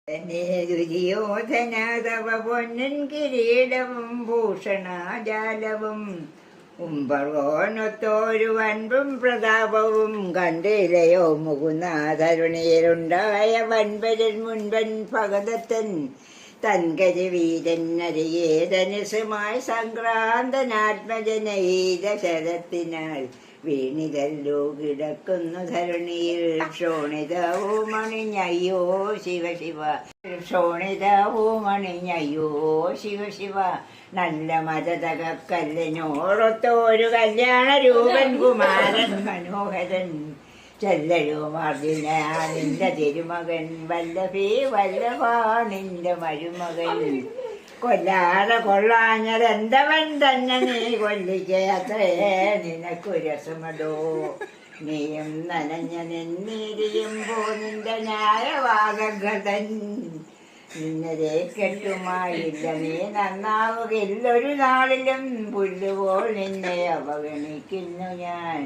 ദുര്യോധന തവ പൊന്നൻ കിരീടവും ഭൂഷണജാലവും ഉമ്പർവോനൊത്തോരു വൻപും പ്രതാപവും കണ്ടില്ലയോ മുകുനാഥരുണിയിലുണ്ടായ വൻപരൻ മുൻപൻ ഭഗതത്തൻ തൻകരി വീരൻ അരികേ ധനുസുമായി സംക്രാന്തനാത്മജനീത ശരത്തിനാൽ വീണിതല്ലോ കിടക്കുന്നു ധരണിയിൽ ക്ഷോണിതവും അണിഞ്ഞയ്യോ ശിവശിവ ക്ഷോണിതവും അണിഞ്ഞയ്യോ ശിവശിവ നല്ല മതതകക്കല്ലിനോടൊത്തോരു കല്യാണ രൂപൻ കുമാരൻ മനോഹരൻ ചെല്ലഴോ മാർജിന നിന്റെ തിരുമകൻ വല്ലഭി വല്ലഭാ നിന്റെ മരുമകൻ കൊല്ലാതെ കൊള്ളാഞ്ഞതെന്തവൻ തന്നെ നീ കൊല്ലിക്കത്രേ നിനക്കു രസമടോ നീയും നനഞ്ഞ നിന്നീരിയുമ്പോ നിന്റെ ന്യായവാദഗതൻ നിന്നരെ കെട്ടുമായില്ല നീ നന്നാവുകില്ലൊരു നാളിലും പുല്ലുപോൽ നിന്നെ അവഗണിക്കുന്നു ഞാൻ.